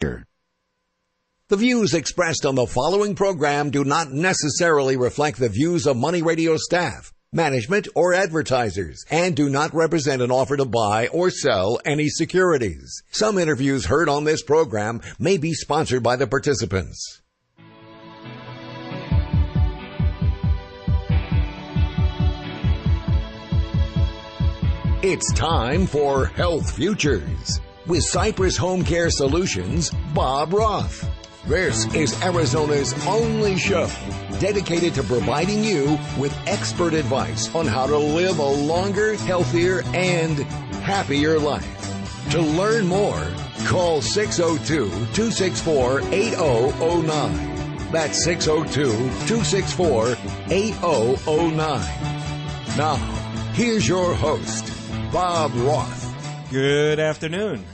The views expressed on the following program do not necessarily reflect the views of Money Radio staff, management, or advertisers, and do not represent an offer to buy or sell any securities. Some interviews heard on this program may be sponsored by the participants. It's time for Health Futures with Cypress Home Care Solutions, Bob Roth. This is Arizona's only show dedicated to providing you with expert advice on how to live a longer, healthier, and happier life. To learn more, call 602-264-8009. That's 602-264-8009. Now, here's your host, Bob Roth. Good afternoon.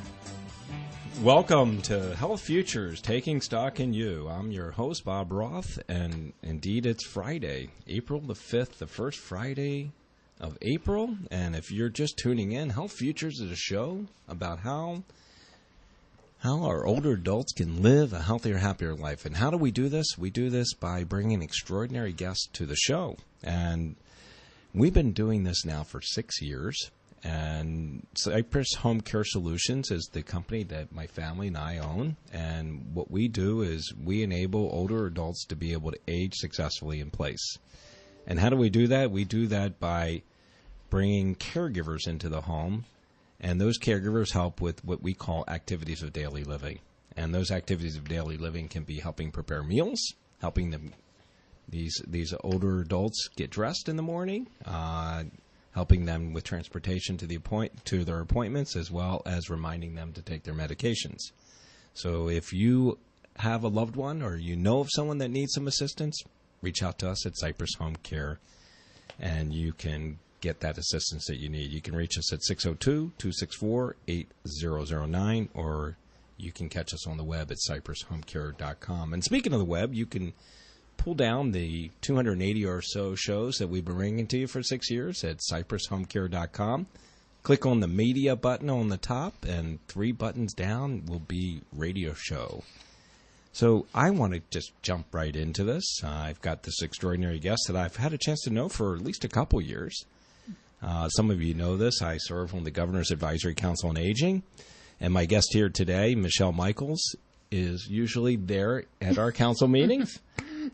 Welcome to Health Futures, Taking Stock in You. I'm your host, Bob Roth, and indeed it's Friday, April the 5th, the first Friday of April. And if you're just tuning in, Health Futures is a show about how our older adults can live a healthier, happier life. And how do we do this? We do this by bringing extraordinary guests to the show. And we've been doing this now for 6 years. And Cypress Home Care Solutions is the company that my family and I own. And what we do is we enable older adults to be able to age successfully in place. And how do we do that? We do that by bringing caregivers into the home. And those caregivers help with what we call activities of daily living. And those activities of daily living can be helping prepare meals, helping them these older adults get dressed in the morning, helping them with transportation to their appointments, as well as reminding them to take their medications. So if you have a loved one or you know of someone that needs some assistance, reach out to us at Cypress Home Care, and you can get that assistance that you need. You can reach us at 602-264-8009, or you can catch us on the web at cypresshomecare.com. And speaking of the web, you can pull down the 280 or so shows that we've been bringing to you for 6 years at cypresshomecare.com. Click on the media button on the top, and 3 buttons down will be radio show. So I want to just jump right into this. I've got this extraordinary guest that I've had a chance to know for at least a couple years. Some of you know this. I serve on the Governor's Advisory Council on Aging, and my guest here today, Michele Michaels, is usually there at our council meetings.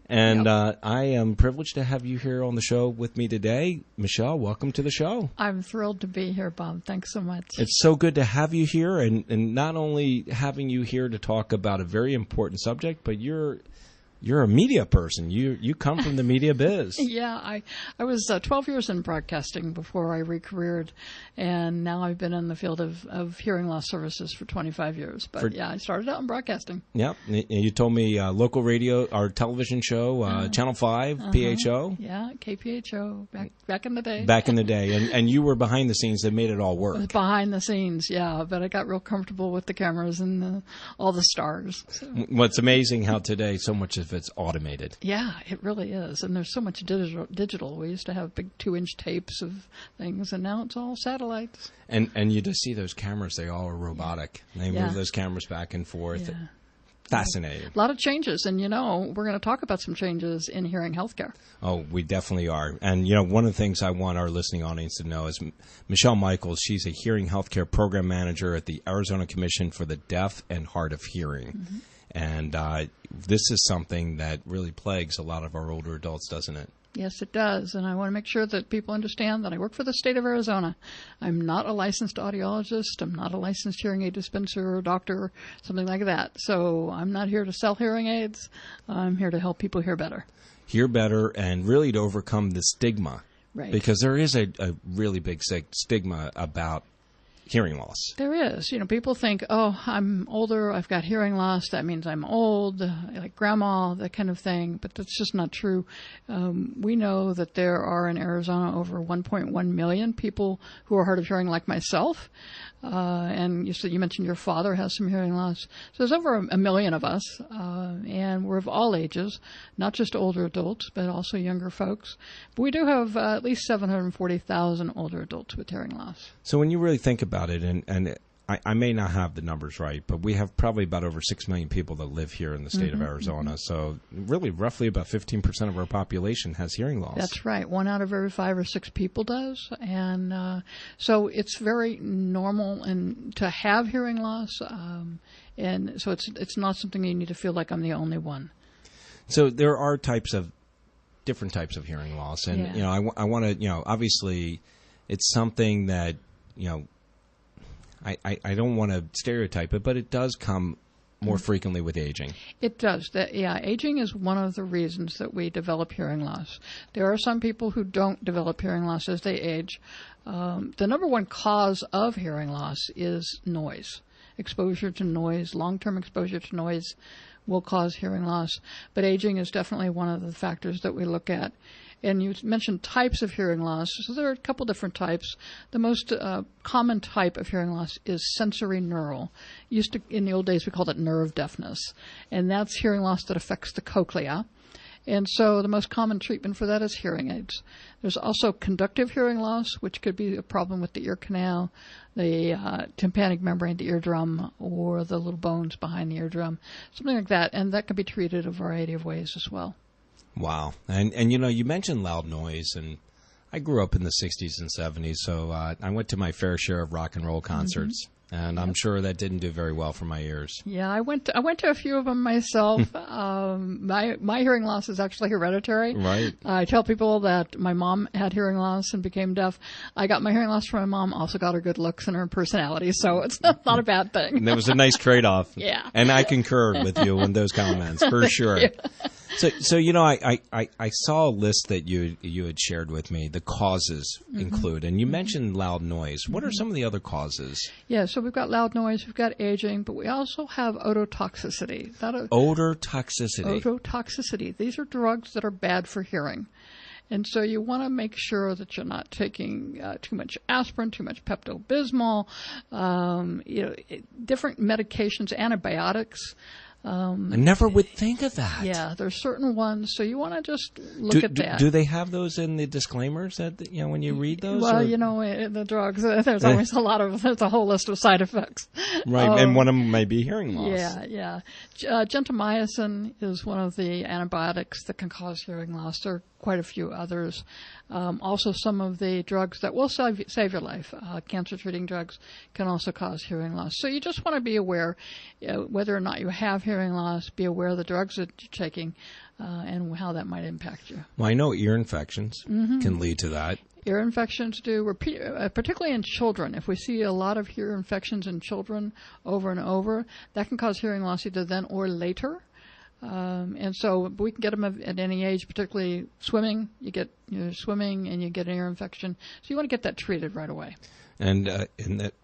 And I am privileged to have you here on the show with me today. Michele, welcome to the show. I'm thrilled to be here, Bob. Thanks so much. It's so good to have you here, and not only having you here to talk about a very important subject, but you're a media person. You come from the media biz. Yeah, I was 12 years in broadcasting before I re-careered, and now I've been in the field of hearing loss services for 25 years. But I started out in broadcasting. Yep. You told me local radio, our television show, Channel 5, PHO. Yeah, KPHO, back in the day. Back in the day. And you were behind the scenes that made it all work. Behind the scenes, yeah. But I got real comfortable with the cameras and all the stars. So. What's amazing how today so much of it's automated. Yeah, it really is. And there's so much digital. We used to have big 2-inch tapes of things, and now it's all satellites. And you just see those cameras, they all are robotic. They move those cameras back and forth. Yeah. Fascinating. A lot of changes. And, we're going to talk about some changes in hearing healthcare. Oh, we definitely are. And, one of the things I want our listening audience to know is Michele Michaels, she's a hearing healthcare program manager at the Arizona Commission for the Deaf and Hard of Hearing. Mm-hmm. And this is something that really plagues a lot of our older adults, doesn't it? Yes, it does. And I want to make sure that people understand that I work for the state of Arizona. I'm not a licensed audiologist. I'm not a licensed hearing aid dispenser or doctor or something like that. So I'm not here to sell hearing aids. I'm here to help people hear better. Hear better, and really to overcome the stigma. Right. Because there is a really big stigma about hearing loss. There is. People think, oh, I'm older, I've got hearing loss, that means I'm old, like grandma, that kind of thing. But that's just not true. We know that there are in Arizona over 1.1 million people who are hard of hearing like myself. And you mentioned your father has some hearing loss. So there's over a million of us, and we're of all ages, not just older adults, but also younger folks. But we do have at least 740,000 older adults with hearing loss. So when you really think about it, and I may not have the numbers right, but we have probably about over 6 million people that live here in the state of Arizona. So really, roughly about 15% of our population has hearing loss. That's right. 1 out of every 5 or 6 people does. And so it's very normal and to have hearing loss. And so it's not something you need to feel like I'm the only one. So there are different types of hearing loss. And, I want to, obviously it's something that, I don't want to stereotype it, but it does come more frequently with aging. It does. Aging is one of the reasons that we develop hearing loss. There are some people who don't develop hearing loss as they age. The number one cause of hearing loss is noise. Exposure to noise, long-term exposure to noise will cause hearing loss. But aging is definitely one of the factors that we look at. And you mentioned types of hearing loss. So there are a couple different types. The most common type of hearing loss is sensory neural. In the old days, we called it nerve deafness. And that's hearing loss that affects the cochlea. And so the most common treatment for that is hearing aids. There's also conductive hearing loss, which could be a problem with the ear canal, the tympanic membrane, the eardrum, or the little bones behind the eardrum, something like that. And that can be treated a variety of ways as well. Wow. And you mentioned loud noise, and I grew up in the 60s and 70s, so I went to my fair share of rock and roll concerts. And I'm sure that didn't do very well for my ears. Yeah, I went to a few of them myself. My hearing loss is actually hereditary. Right. I tell people that my mom had hearing loss and became deaf. I got my hearing loss from my mom, also got her good looks and her personality, so it's not a bad thing. And that was a nice trade-off. Yeah. And I concur with you in those comments, for sure. Yeah. So I saw a list that you had shared with me. The causes include, and you mentioned loud noise. What are some of the other causes? Yeah, so we've got loud noise, we've got aging, but we also have ototoxicity. Ototoxicity. Ototoxicity. These are drugs that are bad for hearing. And so you want to make sure that you're not taking too much aspirin, too much Pepto-Bismol, different medications, antibiotics. I never would think of that. Yeah, there's certain ones, so you want to just look at that. Do they have those in the disclaimers that when you read those? Well, the drugs, there's always there's a whole list of side effects. Right, and one of them may be hearing loss. Yeah. Gentamicin is one of the antibiotics that can cause hearing loss. There are quite a few others. Also, some of the drugs that will save your life, cancer-treating drugs, can also cause hearing loss. So you just want to be aware, whether or not you have hearing loss, be aware of the drugs that you're taking and how that might impact you. Well, I know ear infections can lead to that. Ear infections do, particularly in children. If we see a lot of ear infections in children over and over, that can cause hearing loss either then or later. And so we can get them at any age, particularly swimming. You're swimming and you get an ear infection. So you want to get that treated right away. And that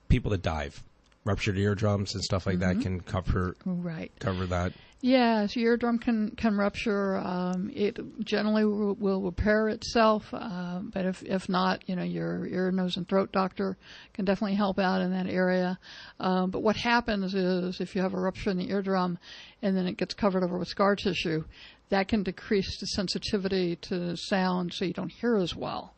people that dive, ruptured eardrums and stuff like that can cover that. Yeah, so your eardrum can rupture. It generally will repair itself, but if not, your ear, nose, and throat doctor can definitely help out in that area. But what happens is if you have a rupture in the eardrum and then it gets covered over with scar tissue, that can decrease the sensitivity to sound so you don't hear as well.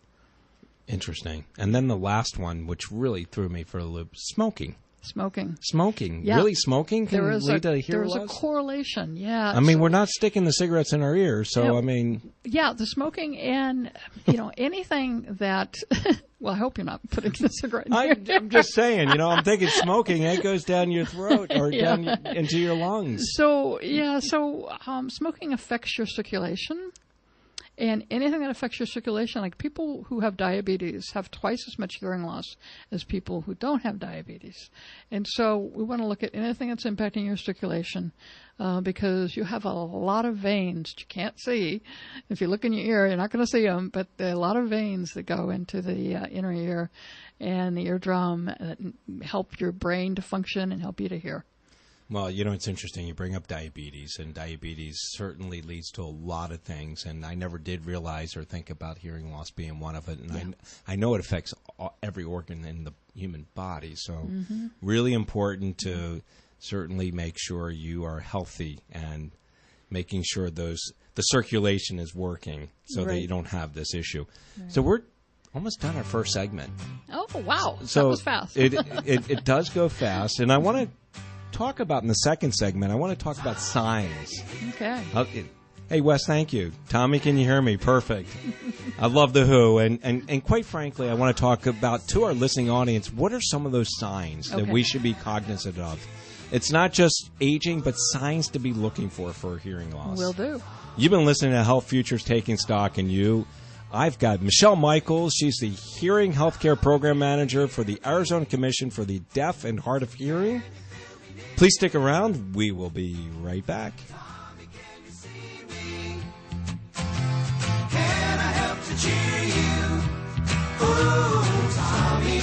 Interesting. And then the last one, which really threw me for a loop, smoking. Smoking. Yeah. Really, smoking can lead to hearing loss? There is a correlation, yeah. I mean, we're not sticking the cigarettes in our ears, so I mean... Yeah, the smoking and, anything that... Well, I hope you're not putting the cigarette in your ear. I'm just saying, I'm thinking smoking, it goes down your throat or down into your lungs. So smoking affects your circulation. And anything that affects your circulation, like people who have diabetes have twice as much hearing loss as people who don't have diabetes. And so we want to look at anything that's impacting your circulation because you have a lot of veins that you can't see. If you look in your ear, you're not going to see them, but there are a lot of veins that go into the inner ear and the eardrum that help your brain to function and help you to hear. Well, it's interesting. You bring up diabetes, and diabetes certainly leads to a lot of things, and I never did realize or think about hearing loss being one of it. And I know it affects every organ in the human body, so really important to certainly make sure you are healthy and making sure the circulation is working so that you don't have this issue. Right. So we're almost done our first segment. Oh, wow. So that was fast. it does go fast. And I want to talk about in the second segment, I want to talk about signs. Okay. Hey, Wes, thank you. Tommy, can you hear me? Perfect. I love The Who. And quite frankly, I want to talk about, to our listening audience, what are some of those signs that we should be cognizant of? It's not just aging, but signs to be looking for hearing loss. Will do. You've been listening to Health Futures Taking Stock in You. I've got Michele Michaels. She's the Hearing Healthcare Program Manager for the Arizona Commission for the Deaf and Hard of Hearing. Please stick around. We will be right back. Can I help to cheer you? Ooh, Tommy.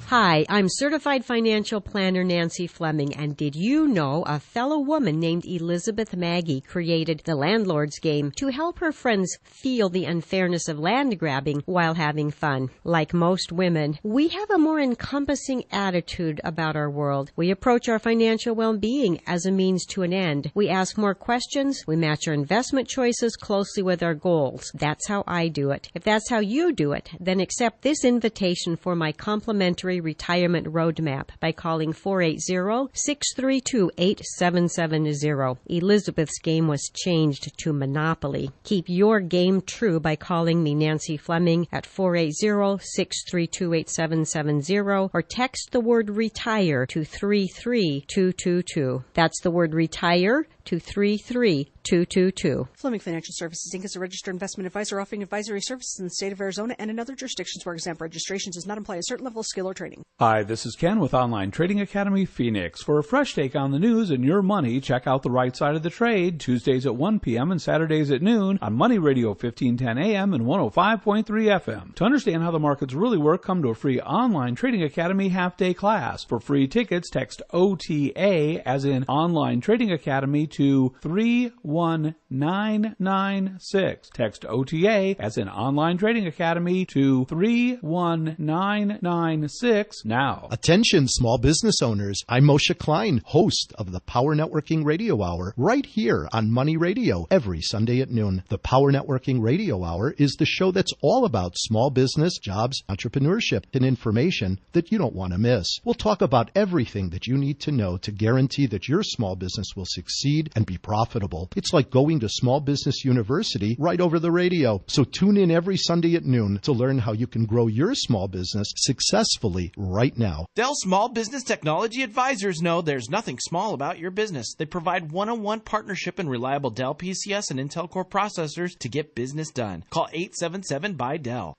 Hi, I'm Certified Financial Planner Nancy Fleming, and did you know a fellow woman named Elizabeth Maggie created the Landlord's Game to help her friends feel the unfairness of land grabbing while having fun? Like most women, we have a more encompassing attitude about our world. We approach our financial well-being as a means to an end. We ask more questions. We match our investment choices closely with our goals. That's how I do it. If that's how you do it, then accept this invitation for my complimentary retirement roadmap by calling 480-632-8770. Elizabeth's game was changed to Monopoly. Keep your game true by calling me, Nancy Fleming, at 480-632-8770 or text the word RETIRE to 33222. That's the word RETIRE to 33222. Fleming Financial Services, Inc. is a registered investment advisor offering advisory services in the state of Arizona and in other jurisdictions where exempt registration does not imply a certain level of skill or training. Hi, this is Ken with Online Trading Academy Phoenix. For a fresh take on the news and your money, check out The Right Side of the Trade, Tuesdays at 1 p.m. and Saturdays at noon on Money Radio 1510 AM and 105.3 FM. To understand how the markets really work, come to a free Online Trading Academy half-day class. For free tickets, text OTA, as in Online Trading Academy, to 31996. Text OTA, as in Online Trading Academy, to 31996 now. Attention, small business owners. I'm Moshe Klein, host of the Power Networking Radio Hour, right here on Money Radio every Sunday at noon. The Power Networking Radio Hour is the show that's all about small business, jobs, entrepreneurship, and information that you don't want to miss. We'll talk about everything that you need to know to guarantee that your small business will succeed and be profitable. It's like going to Small Business University right over the radio. So tune in every Sunday at noon to learn how you can grow your small business successfully right now. Dell Small Business Technology Advisors know there's nothing small about your business. They provide one-on-one partnership and reliable Dell PCS and Intel Core processors to get business done. Call 877-BY-DELL.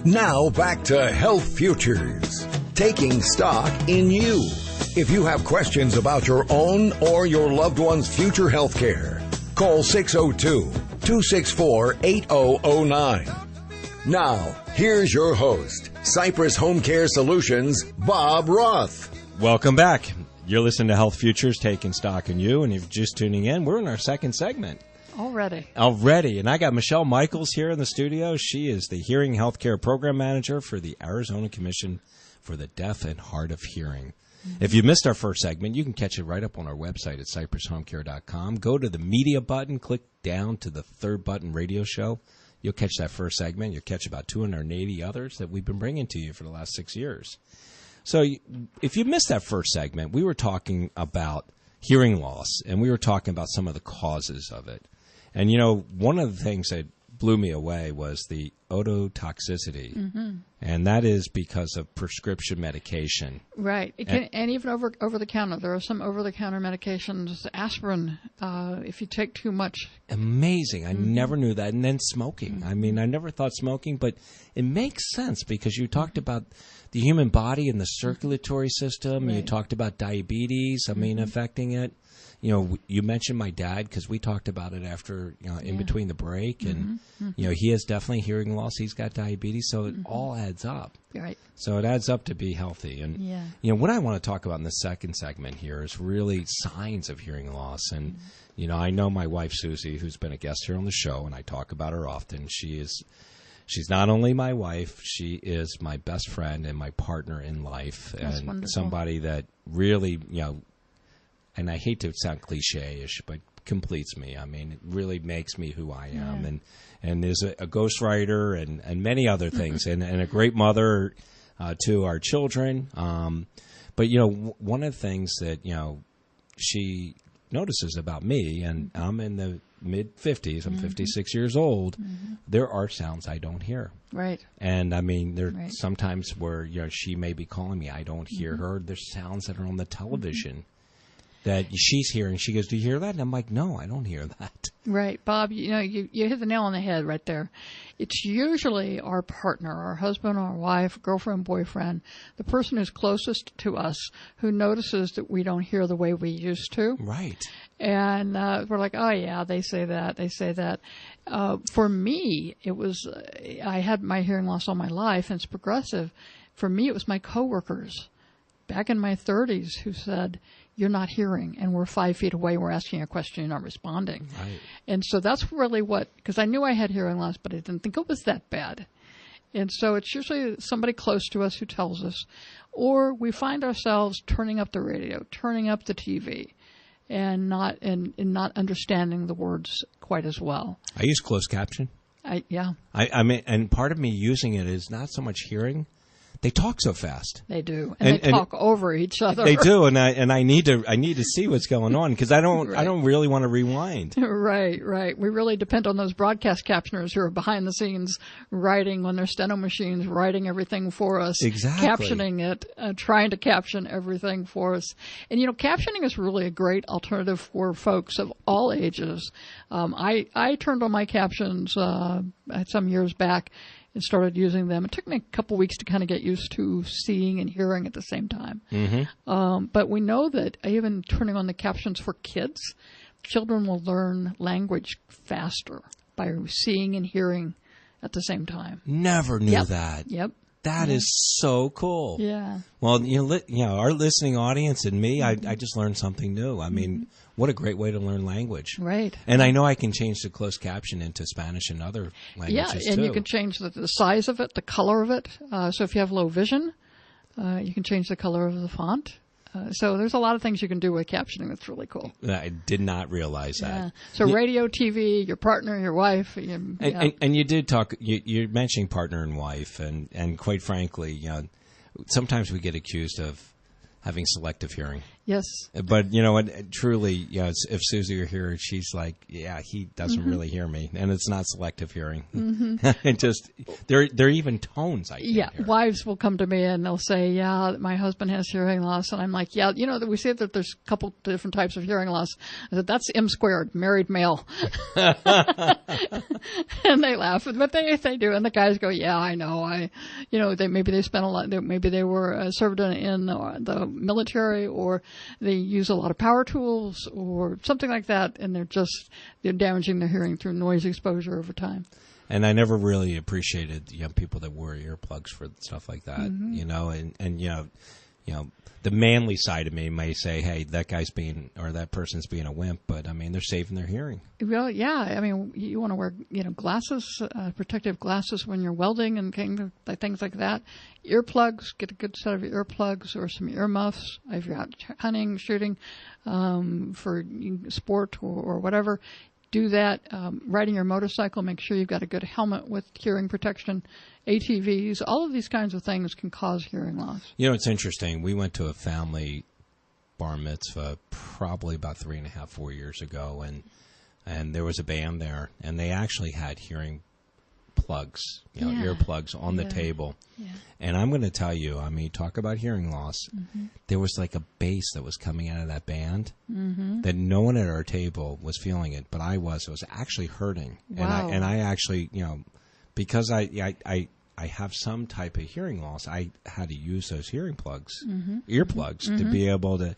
Now back to Health Futures, taking stock in you. If you have questions about your own or your loved one's future health care, call 602-264-8009. Now, here's your host, Cypress Home Care Solutions, Bob Roth. Welcome back. You're listening to Health Futures, taking stock in you, and if you're just tuning in, we're in our second segment. Already. And I got Michele Michaels here in the studio. She is the Hearing Healthcare Program Manager for the Arizona Commission for the Deaf and Hard of Hearing. Mm-hmm. If you missed our first segment, you can catch it right up on our website at cypresshomecare.com. Go to the media button, click down to the third button, radio show. You'll catch that first segment. You'll catch about 280 others that we've been bringing to you for the last 6 years. So if you missed that first segment, we were talking about hearing loss, and we were talking about some of the causes of it. And, you know, one of the things that blew me away was the ototoxicity, and that is because of prescription medication. Right. And even over the counter. There are some over-the-counter medications, aspirin, if you take too much. Amazing. I never knew that. And then smoking. I mean, I never thought smoking, but it makes sense because you talked about the human body and the circulatory system. Right. You talked about diabetes, affecting it. You know, you mentioned my dad because we talked about it after, in between the break. And, he has definitely hearing loss. He's got diabetes. So it all adds up. Right. So it adds up to be healthy. And, what I want to talk about in the second segment here is really signs of hearing loss. And, I know my wife, Susie, who's been a guest here on the show, and I talk about her often. She's not only my wife, she is my best friend and my partner in life. That's and wonderful. Somebody that really, and I hate to sound cliche-ish, but completes me. I mean, it really makes me who I am. And there's a ghostwriter and many other things, and a great mother to our children. But, one of the things that, she notices about me, and I'm in the mid-50s, I'm 56 years old, there are sounds I don't hear. Right. And, I mean, there are sometimes where, she may be calling me, I don't hear her. There's sounds that are on the television that she's hearing. She goes, do you hear that? And I'm like, no, I don't hear that. Right. Bob, you hit the nail on the head right there. It's usually our partner, our husband, our wife, girlfriend, boyfriend, the person who's closest to us who notices that we don't hear the way we used to. Right. And we're like, oh, yeah, they say that. For me, it was, I had my hearing loss all my life, and it's progressive. For me, it was my coworkers back in my 30s who said, you're not hearing, and we're 5 feet away, we're asking a question, you're not responding. Right. And so that's really because I knew I had hearing loss, but I didn't think it was that bad. And so it's usually somebody close to us who tells us, or we find ourselves turning up the radio, turning up the TV, and not understanding the words quite as well. I use closed caption. I mean, and part of me using it is not so much hearing. They talk so fast. They do, and they talk over each other. They do, and I need to see what's going on because I don't really want to rewind. Right. We really depend on those broadcast captioners who are behind the scenes, writing on their steno machines, writing everything for us, exactly, captioning it, trying to caption everything for us. And captioning is really a great alternative for folks of all ages. I turned on my captions some years back and started using them. It took me a couple weeks to kind of get used to seeing and hearing at the same time. But we know that even turning on the captions for kids, children will learn language faster by seeing and hearing at the same time. Never knew that. Yep. That is so cool. Yeah. Well, our listening audience and me, I just learned something new. I mean, what a great way to learn language. Right. And I know I can change the closed caption into Spanish and other languages, and too. you can change the size of it, the color of it. So if you have low vision, you can change the color of the font. So there's a lot of things you can do with captioning that's really cool. I did not realize that. Yeah. So radio, TV, your partner, your wife. And you did talk, you're mentioning partner and wife, and quite frankly, sometimes we get accused of having selective hearing. Yes. But you know what? Truly, if Susie were here, she's like, yeah, he doesn't really hear me, and it's not selective hearing. It just there are even tones I can't hear. Wives will come to me and they'll say, yeah, my husband has hearing loss, and I'm like, yeah, we say that there's a couple different types of hearing loss. I said, that's M squared, married male. And they laugh, but they do, and the guys go, yeah, I know, maybe they spent a lot, maybe they were served in the military, or they use a lot of power tools or something like that, and they're damaging their hearing through noise exposure over time. And I never really appreciated people that wore earplugs for stuff like that, and the manly side of me may say, hey, that person's being a wimp, but I mean, they're saving their hearing. Well, yeah. I mean, you want to wear, glasses, protective glasses when you're welding and things like that. Earplugs, get a good set of earplugs or some earmuffs. If you're out hunting, shooting, for sport or whatever, do that. Riding your motorcycle, make sure you've got a good helmet with hearing protection. ATVs, all of these kinds of things can cause hearing loss. It's interesting. We went to a family bar mitzvah probably about 3.5, 4 years ago, and there was a band there, and they actually had hearing plugs, earplugs on the table. Yeah. And I'm going to tell you, I mean, talk about hearing loss. There was like a bass that was coming out of that band that no one at our table was feeling it, but I was. It was actually hurting. Wow. And I actually, because I have some type of hearing loss, I had to use those hearing plugs, earplugs, to be able to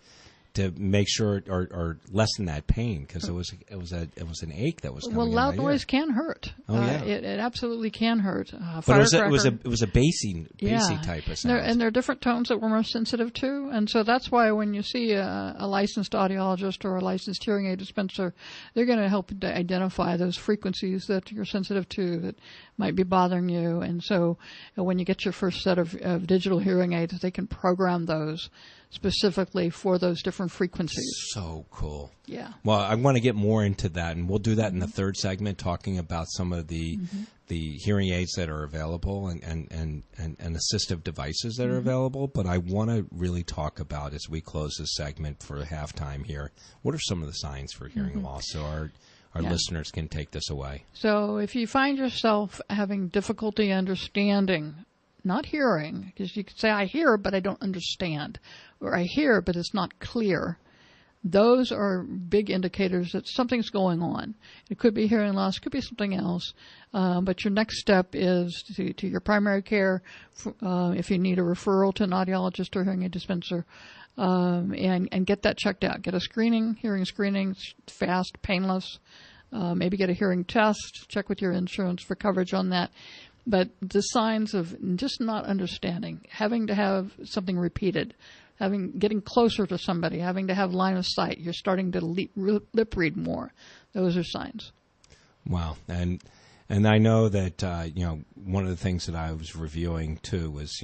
make sure or lessen that pain, because it was an ache that was coming. Well, loud in my noise ear. can hurt. Oh yeah, it absolutely can hurt. But it was a bassy type of sound. And there are different tones that we're more sensitive to, and so that's why when you see a licensed audiologist or a licensed hearing aid dispenser, they're going to help identify those frequencies that you're sensitive to that might be bothering you. And so when you get your first set of digital hearing aids, they can program those specifically for those different frequencies. So cool. Yeah. Well, I want to get more into that, and we'll do that in the third segment, talking about some of the hearing aids that are available and assistive devices that are available. But I want to really talk about, as we close this segment for halftime here, what are some of the signs for hearing loss, so our listeners can take this away. So if you find yourself having difficulty understanding, not hearing, because you could say, I hear, but I don't understand, or I hear, but it's not clear. Those are big indicators that something's going on. It could be hearing loss, could be something else. But your next step is to your primary care, if you need a referral to an audiologist or hearing aid dispenser, and get that checked out. Get a screening, hearing screening, fast, painless. Maybe get a hearing test, check with your insurance for coverage on that. But the signs of just not understanding, having to have something repeated, getting closer to somebody, having to have line of sight, you're starting to lip read more. Those are signs. Wow. And I know that, one of the things that I was reviewing too was,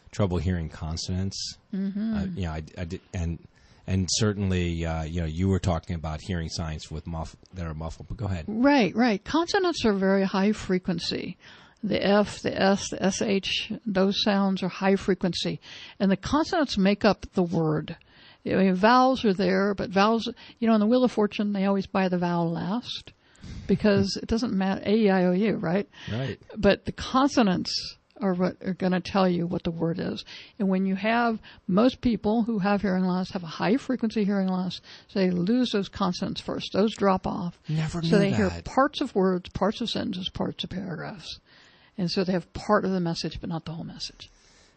trouble hearing consonants. Mm-hmm. I did, and certainly, you were talking about hearing signs that are muffled, but go ahead. Right. Consonants are very high frequency. The F, the S, the SH, those sounds are high frequency. And the consonants make up the word. I mean, vowels are there, but vowels, in the Wheel of Fortune, they always buy the vowel last because it doesn't matter, A-E-I-O-U, right? Right. But the consonants are what are going to tell you what the word is. And when you have, most people who have hearing loss have a high frequency hearing loss, so they lose those consonants first. Those drop off. Never knew that. So they hear parts of words, parts of sentences, parts of paragraphs. And so they have part of the message, but not the whole message.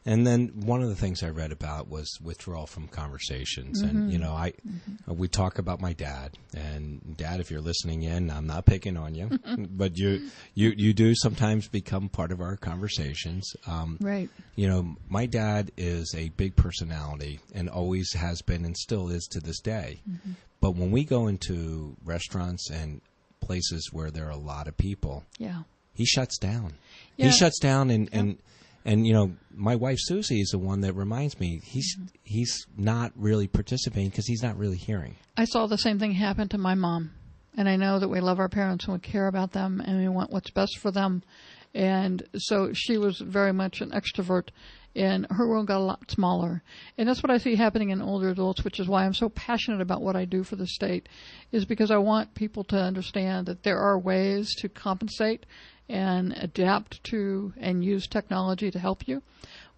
And then one of the things I read about was withdrawal from conversations. Mm-hmm. And, we talk about my dad. And, Dad, if you're listening in, I'm not picking on you. But you do sometimes become part of our conversations. Right. My dad is a big personality and always has been and still is to this day. Mm-hmm. But when we go into restaurants and places where there are a lot of people, he shuts down. Yeah. He shuts down and my wife Susie is the one that reminds me he's not really participating because he's not really hearing. I saw the same thing happen to my mom, and I know that we love our parents and we care about them and we want what's best for them. And so she was very much an extrovert, and her world got a lot smaller. And that's what I see happening in older adults, which is why I'm so passionate about what I do for the state, is because I want people to understand that there are ways to compensate and adapt to and use technology to help you.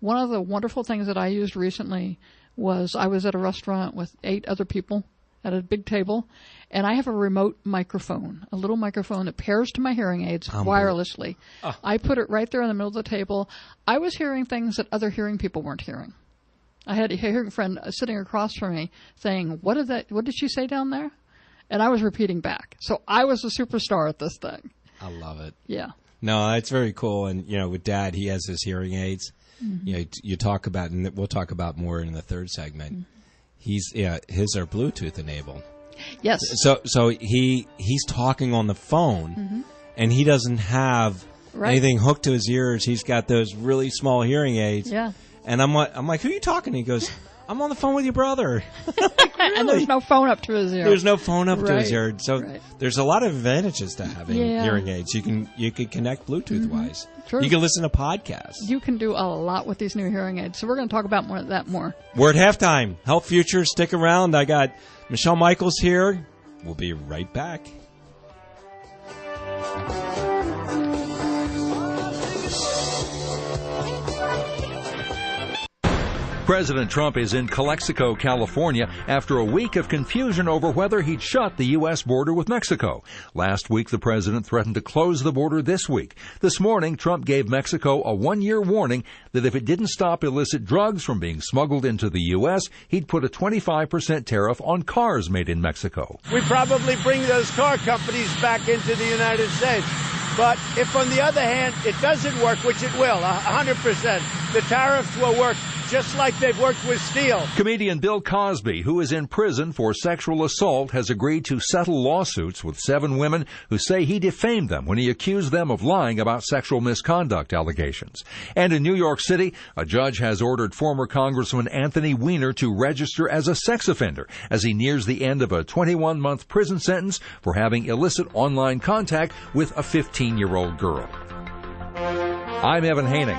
One of the wonderful things that I used recently was I was at a restaurant with 8 other people at a big table, and I have a remote microphone, a little microphone that pairs to my hearing aids wirelessly. Oh. I put it right there in the middle of the table. I was hearing things that other hearing people weren't hearing. I had a hearing friend sitting across from me saying, what did she say down there? And I was repeating back. So I was a superstar at this thing. I love it. Yeah. No, it's very cool. And, with Dad, he has his hearing aids. Mm-hmm. You talk about, and we'll talk about more in the third segment. Mm-hmm. His are Bluetooth enabled. Yes. So he's talking on the phone, and he doesn't have anything hooked to his ears. He's got those really small hearing aids. Yeah. And I'm like, who are you talking to? He goes, I'm on the phone with your brother. Like, really? And there's no phone up to his ear. There's no phone up to his ear. So there's a lot of advantages to having hearing aids. You can connect Bluetooth-wise. True. You can listen to podcasts. You can do a lot with these new hearing aids. So we're going to talk about that more. We're at halftime. Health Futures, stick around. I got Michele Michaels here. We'll be right back. President Trump is in Calexico, California, after a week of confusion over whether he'd shut the U.S. border with Mexico. Last week, the president threatened to close the border this week. This morning, Trump gave Mexico a 1-year warning that if it didn't stop illicit drugs from being smuggled into the U.S., he'd put a 25% tariff on cars made in Mexico. We probably bring those car companies back into the United States. But if, on the other hand, it doesn't work, which it will, 100%, the tariffs will work just like they've worked with steel. Comedian Bill Cosby, who is in prison for sexual assault, has agreed to settle lawsuits with 7 women who say he defamed them when he accused them of lying about sexual misconduct allegations. And in New York City, a judge has ordered former Congressman Anthony Weiner to register as a sex offender as he nears the end of a 21-month prison sentence for having illicit online contact with a 15-year-old girl. I'm Evan Haining.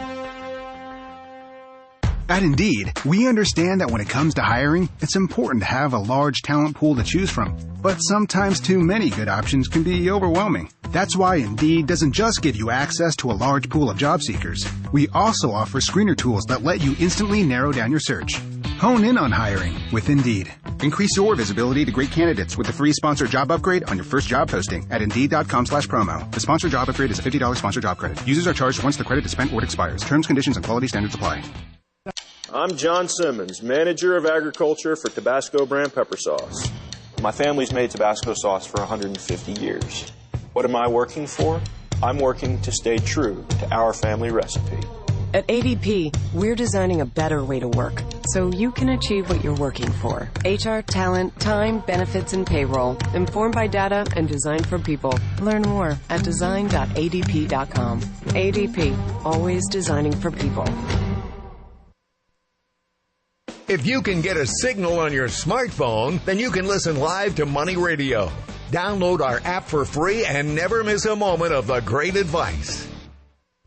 At Indeed, we understand that when it comes to hiring, it's important to have a large talent pool to choose from. But sometimes too many good options can be overwhelming. That's why Indeed doesn't just give you access to a large pool of job seekers. We also offer screener tools that let you instantly narrow down your search. Hone in on hiring with Indeed. Increase your visibility to great candidates with the free sponsored job upgrade on your first job posting at Indeed.com/promo. The sponsored job upgrade is a $50 sponsored job credit. Users are charged once the credit is spent or it expires. Terms, conditions, and quality standards apply. I'm John Simmons, Manager of Agriculture for Tabasco brand pepper sauce. My family's made Tabasco sauce for 150 years. What am I working for? I'm working to stay true to our family recipe. At ADP, we're designing a better way to work so you can achieve what you're working for. HR, talent, time, benefits, and payroll. Informed by data and designed for people. Learn more at design.adp.com. ADP, always designing for people. If you can get a signal on your smartphone, then you can listen live to Money Radio. Download our app for free and never miss a moment of the great advice.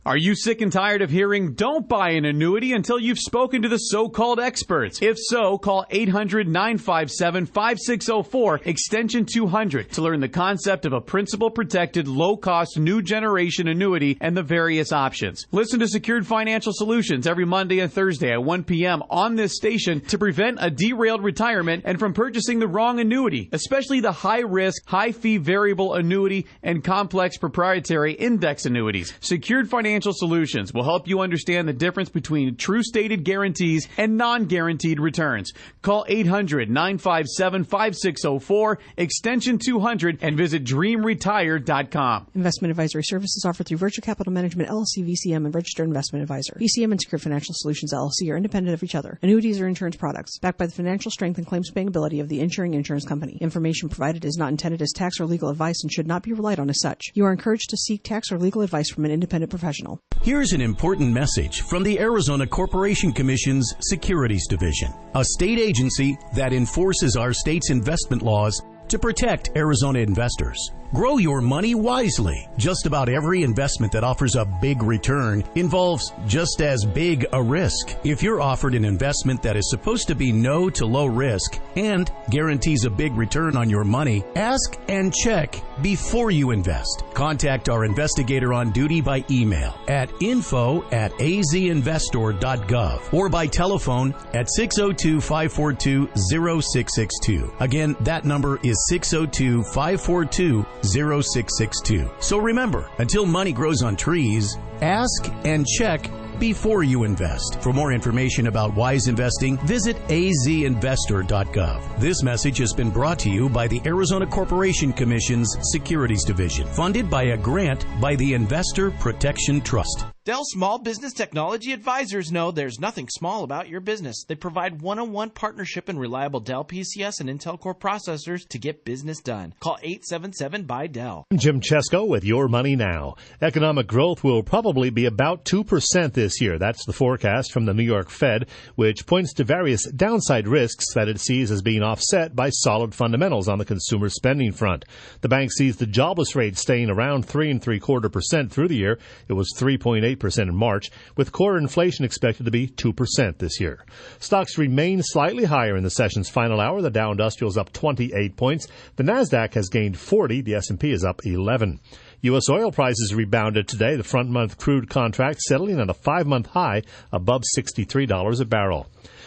Are you sick and tired of hearing, don't buy an annuity until you've spoken to the so-called experts? If so, call 800-957-5604, extension 200, to learn the concept of a principal-protected, low-cost, new generation annuity and the various options. Listen to Secured Financial Solutions every Monday and Thursday at 1 p.m. on this station to prevent a derailed retirement and from purchasing the wrong annuity, especially the high-risk, high-fee variable annuity and complex proprietary index annuities. Secured Financial Solutions will help you understand the difference between true stated guarantees and non-guaranteed returns. Call 800-957-5604, extension 200, and visit dreamretire.com. Investment advisory services offered through Virtue Capital Management, LLC, VCM, and Registered Investment Advisor. VCM and Secured Financial Solutions, LLC are independent of each other. Annuities are insurance products, backed by the financial strength and claims-paying ability of the insuring insurance company. Information provided is not intended as tax or legal advice and should not be relied on as such. You are encouraged to seek tax or legal advice from an independent professional. Here's an important message from the Arizona Corporation Commission's Securities Division, a state agency that enforces our state's investment laws to protect Arizona investors. Grow your money wisely. Just about every investment that offers a big return involves just as big a risk. If you're offered an investment that is supposed to be no to low risk and guarantees a big return on your money, ask and check before you invest. Contact our investigator on duty by email at info@azinvestor.gov or by telephone at 602-542-0662. Again, that number is 602-542-0662. So remember, until money grows on trees, ask and check before you invest. For more information about wise investing, visit azinvestor.gov. This message has been brought to you by the Arizona Corporation Commission's Securities Division, funded by a grant by the Investor Protection Trust. Dell Small Business Technology Advisors know there's nothing small about your business. They provide one-on-one partnership and reliable Dell PCS and Intel Core processors to get business done. Call 877-BUY-DELL. I'm Jim Chesko with Your Money Now. Economic growth will probably be about 2% this year. That's the forecast from the New York Fed, which points to various downside risks that it sees as being offset by solid fundamentals on the consumer spending front. The bank sees the jobless rate staying around 3.75% through the year. It was 3.8% in March, with core inflation expected to be 2% this year. Stocks remain slightly higher in the session's final hour. The Dow Industrial is up 28 points. The Nasdaq has gained 40. The S&P is up 11. U.S. oil prices rebounded today. The front-month crude contract settling at a 5-month high above $63 a barrel.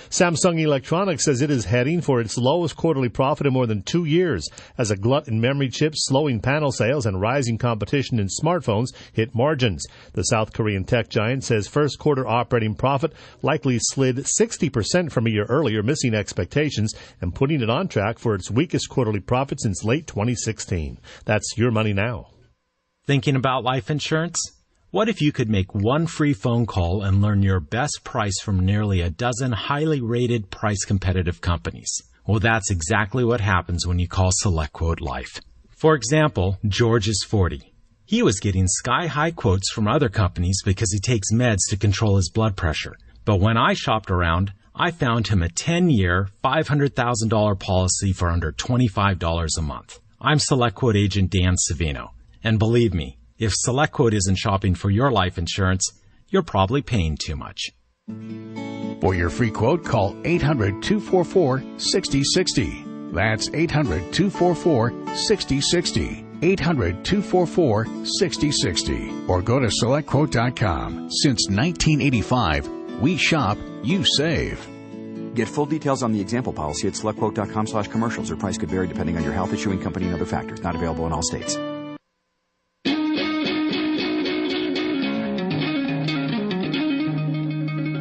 Samsung Electronics says it is heading for its lowest quarterly profit in more than 2 years as a glut in memory chips, slowing panel sales, and rising competition in smartphones hit margins. The South Korean tech giant says first quarter operating profit likely slid 60% from a year earlier, missing expectations and putting it on track for its weakest quarterly profit since late 2016. That's Your Money Now. Thinking about life insurance? What if you could make one free phone call and learn your best price from nearly a dozen highly rated, price-competitive companies? Well, that's exactly what happens when you call SelectQuote Life. For example, George is 40. He was getting sky-high quotes from other companies because he takes meds to control his blood pressure. But when I shopped around, I found him a 10-year, $500,000 policy for under $25 a month. I'm SelectQuote agent Dan Savino. And believe me, if SelectQuote isn't shopping for your life insurance, you're probably paying too much. For your free quote, call 800-244-6060. That's 800-244-6060. 800-244-6060. Or go to SelectQuote.com. Since 1985, we shop, you save. Get full details on the example policy at SelectQuote.com/commercials. Your price could vary depending on your health, issuing company, and other factors. Not available in all states.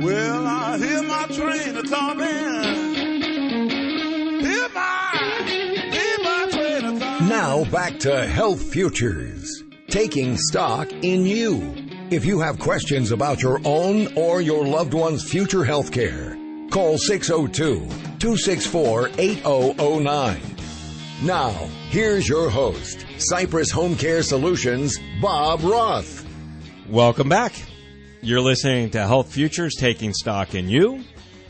Well, I hear my train a-coming. Hear my train a-coming. Now back to Health Futures, taking stock in you. If you have questions about your own or your loved one's future health care, call 602-264-8009. Now, here's your host, Cypress Home Care Solutions, Bob Roth. Welcome back. You're listening to Health Futures, taking stock in you,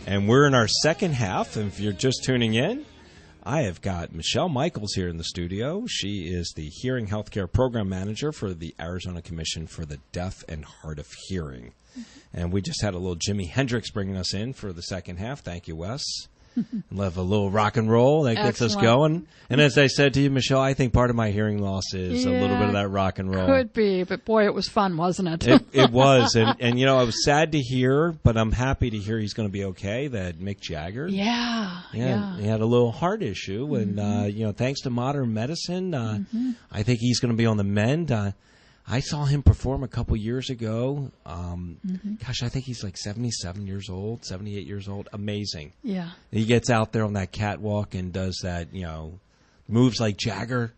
and we're in our second half. And if you're just tuning in, I have got Michele Michaels here in the studio. She is the Hearing Healthcare Program Manager for the Arizona Commission for the Deaf and Hard of Hearing. And we just had a little Jimi Hendrix bringing us in for the second half. Thank you, Wes. Love a little rock and roll that gets us going. And as I said to you, Michele, I think part of my hearing loss is a little bit of that rock and roll. Could be, but boy, it was fun, wasn't it? It was. And, you know, I was sad to hear, but I'm happy to hear he's going to be okay, that Mick Jagger. Yeah. He had a little heart issue. And, you know, thanks to modern medicine, I think he's going to be on the mend. I saw him perform a couple years ago. Gosh, I think he's like 77 years old, 78 years old. Amazing. Yeah. He gets out there on that catwalk and does that, you know, moves like Jagger.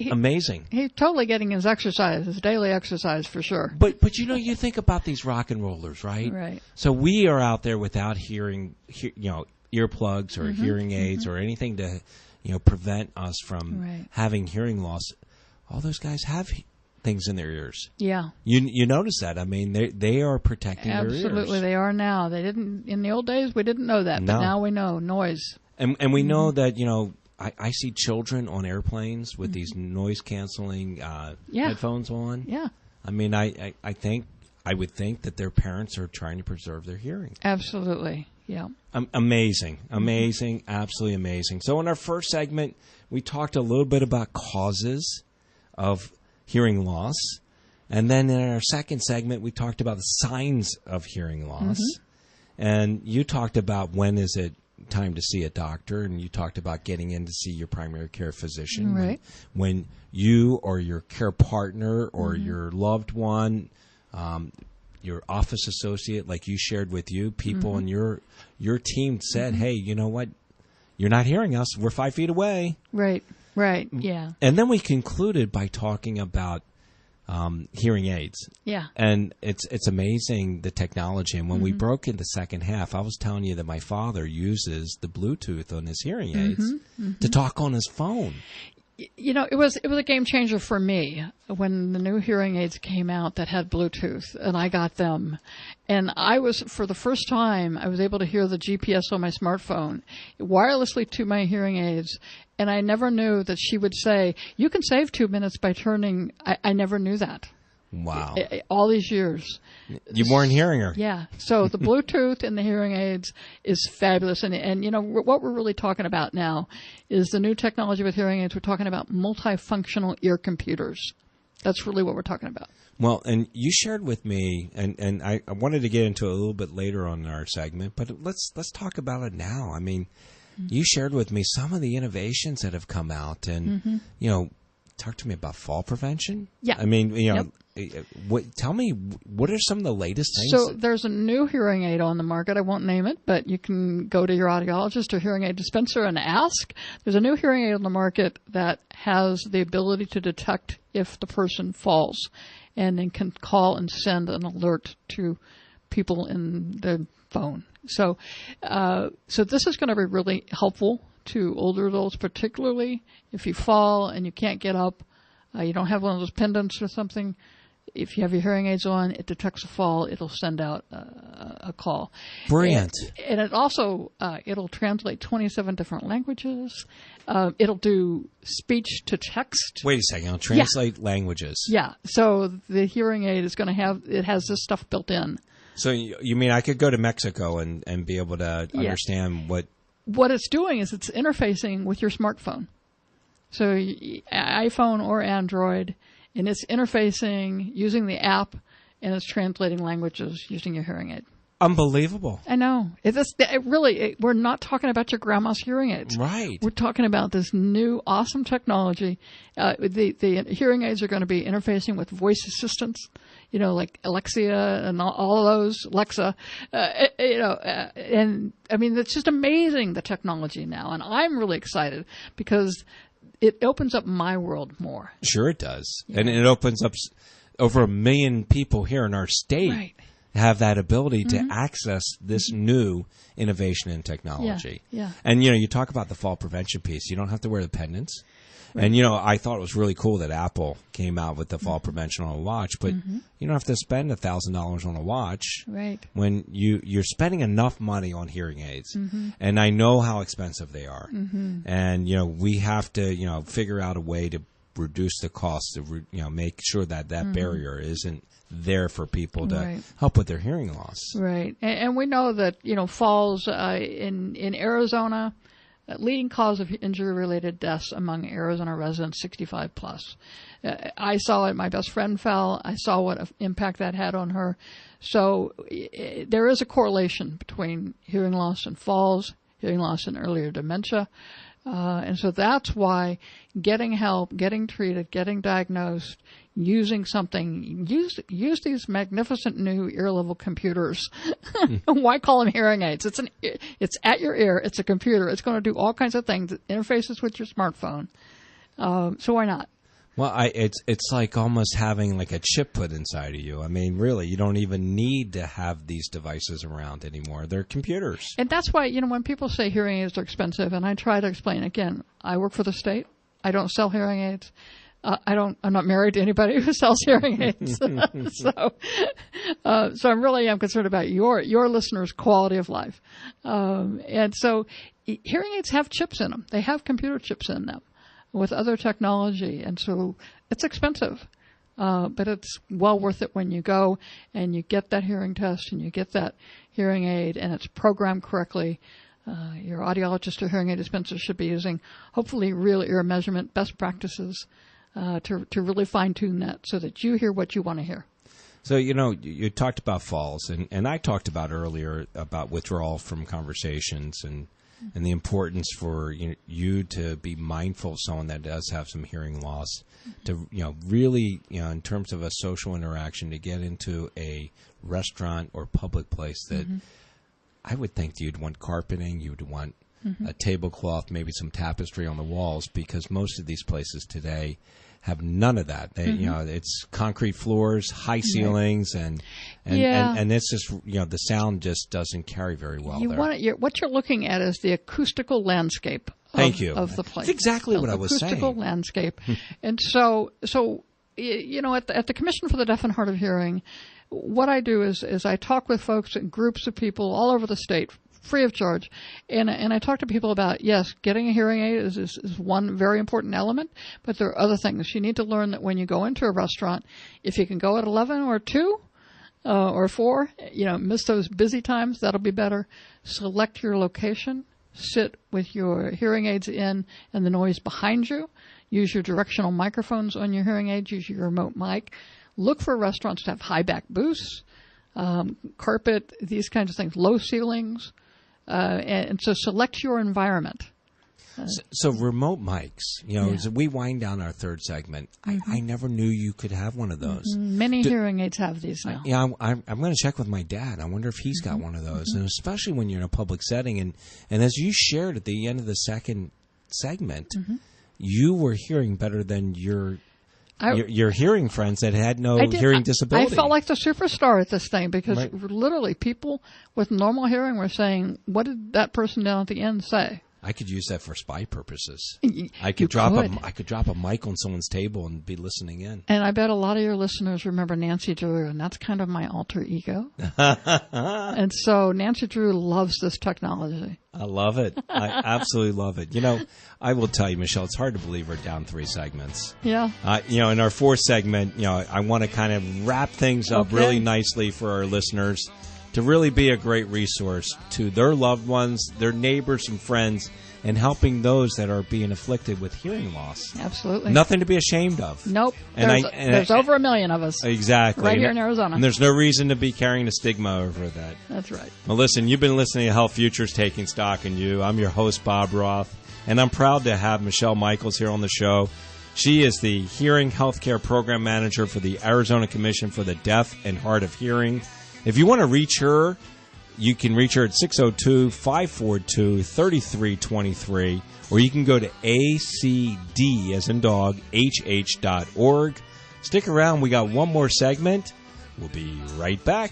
Amazing. He's totally getting his exercise, his daily exercise for sure. But you know, you think about these rock and rollers, right? Right. So we are out there without hearing, you know, earplugs or hearing aids or anything to, you know, prevent us from having hearing loss. All those guys have things in their ears. Yeah. You notice that. I mean, they are protecting their ears. Absolutely, they are now. They didn't in the old days. We didn't know that, but now we know noise. And we know that, you know, I see children on airplanes with these noise canceling headphones on. Yeah. I mean, I would think that their parents are trying to preserve their hearing. Absolutely. Yeah. Amazing, absolutely amazing. So in our first segment, we talked a little bit about causes of hearing loss. And then in our second segment, we talked about the signs of hearing loss. And you talked about when is it time to see a doctor, and you talked about getting in to see your primary care physician. Right. When you or your care partner or your loved one, your office associate, like you shared with you, people in your team said, hey, you know what? You're not hearing us. We're 5 feet away. Right, yeah. And then we concluded by talking about hearing aids. Yeah. And it's amazing, the technology. And when we broke in the second half, I was telling you that my father uses the Bluetooth on his hearing aids to talk on his phone. You know, it was a game changer for me when the new hearing aids came out that had Bluetooth, and I got them. And for the first time, I was able to hear the GPS on my smartphone wirelessly to my hearing aids. And I never knew that she would say, you can save 2 minutes by turning. I never knew that. Wow. All these years. You weren't hearing her. Yeah. So the Bluetooth and the hearing aids is fabulous. And you know, what we're really talking about now is the new technology with hearing aids. We're talking about multifunctional ear computers. That's really what we're talking about. Well, and you shared with me, and I wanted to get into it a little bit later on in our segment, but let's talk about it now. I mean, you shared with me some of the innovations that have come out, and, you know, talk to me about fall prevention. Yeah. I mean, you know, tell me, what are some of the latest things? So there's a new hearing aid on the market. I won't name it, but you can go to your audiologist or hearing aid dispenser and ask. There's a new hearing aid on the market that has the ability to detect if the person falls. and then can call and send an alert to people in the phone. So this is going to be really helpful to older adults, particularly if you fall and you can't get up, you don't have one of those pendants or something. If you have your hearing aids on, it detects a fall. It'll send out a call. Brilliant. And it also, it'll translate 27 different languages. It'll do speech to text. Wait a second. It'll translate languages. Yeah. So the hearing aid is going to it has this stuff built in. So you mean I could go to Mexico and be able to understand what... What it's doing is it's interfacing with your smartphone. So iPhone or Android, and it's interfacing using the app, and it's translating languages using your hearing aid. Unbelievable. I know. We're not talking about your grandma's hearing aids. Right. We're talking about this new awesome technology. The hearing aids are going to be interfacing with voice assistants, like Alexia and all of those, Alexa, and I mean, it's just amazing, the technology now. And I'm really excited because it opens up my world more. Sure it does. Yeah. And it opens up over 1 million people here in our state have that ability to access this new innovation in technology. Yeah. And, you talk about the fall prevention piece. You don't have to wear the pendants. Right. And, I thought it was really cool that Apple came out with the fall prevention on a watch, but you don't have to spend $1,000 on a watch when you're spending enough money on hearing aids. And I know how expensive they are. And, we have to, figure out a way to reduce the cost to, make sure that barrier isn't there for people to help with their hearing loss. Right. And we know that, falls in Arizona, leading cause of injury-related deaths among Arizona residents 65 plus. I saw it. My best friend fell. I saw what impact that had on her. So there is a correlation between hearing loss and falls, hearing loss and earlier dementia. And so that's why getting help, getting treated, getting diagnosed, using something, use these magnificent new ear-level computers. Why call them hearing aids? It's at your ear. It's a computer. It's going to do all kinds of things. It interfaces with your smartphone. So why not? Well, it's like almost having like a chip put inside of you. I mean, really, you don't even need to have these devices around anymore. They're computers. And that's why, when people say hearing aids are expensive, and I try to explain, again, I work for the state. I don't sell hearing aids. I'm not married to anybody who sells hearing aids. So I'm concerned about your listeners' quality of life. And so hearing aids have chips in them. They have computer chips in them with other technology. And so it's expensive. But it's well worth it when you go and you get that hearing test and you get that hearing aid and it's programmed correctly. Your audiologist or hearing aid dispenser should be using, hopefully, real ear measurement best practices to really fine-tune that so that you hear what you want to hear. So, you talked about falls, and I talked about earlier about withdrawal from conversations and the importance for you to be mindful of someone that does have some hearing loss, to really in terms of a social interaction, to get into a restaurant or public place that I would think you'd want carpeting, you'd want a tablecloth, maybe some tapestry on the walls, because most of these places today have none of that. They, it's concrete floors, high ceilings, and it's just the sound just doesn't carry very well there. What you're looking at is the acoustical landscape of the place. That's exactly what I was saying. Acoustical landscape. And so at the Commission for the Deaf and Hard of Hearing, what I do is I talk with folks and groups of people all over the state, free of charge, and I talk to people about, yes, getting a hearing aid is one very important element, but there are other things. You need to learn that when you go into a restaurant, if you can go at 11 or 2 or 4, miss those busy times, that'll be better. Select your location, sit with your hearing aids in and the noise behind you. Use your directional microphones on your hearing aids, use your remote mic. Look for restaurants to have high back booths, carpet, these kinds of things, low ceilings. And so select your environment. So remote mics, as we wind down our third segment, I never knew you could have one of those. Many hearing aids have these now. Yeah, I'm going to check with my dad. I wonder if he's got one of those, and especially when you're in a public setting. And as you shared at the end of the second segment, you were hearing better than your your hearing friends that had no hearing disability. I felt like the superstar at this thing because literally people with normal hearing were saying, what did that person down at the end say? I could use that for spy purposes. I could drop a mic on someone's table and be listening in. And I bet a lot of your listeners remember Nancy Drew, and that's kind of my alter ego. And so Nancy Drew loves this technology. I love it. I absolutely love it. You know, I will tell you, Michelle, it's hard to believe we're down 3 segments. Yeah. You know, in our 4th segment, you know, I want to kind of wrap things up really nicely for our listeners, to really be a great resource to their loved ones, their neighbors and friends, and helping those that are being afflicted with hearing loss. Absolutely. Nothing to be ashamed of. Nope. There's over 1 million of us. Exactly. Right here in Arizona. And there's no reason to be carrying a stigma over that. That's right. Well, listen, you've been listening to Health Futures Taking Stock in You. I'm your host, Bob Roth, and I'm proud to have Michele Michaels here on the show. She is the Hearing Healthcare Program Manager for the Arizona Commission for the Deaf and Hard of Hearing. If you want to reach her, you can reach her at 602-542-3323, or you can go to acd, as in dog, hh.org. Stick around. We got one more segment. We'll be right back.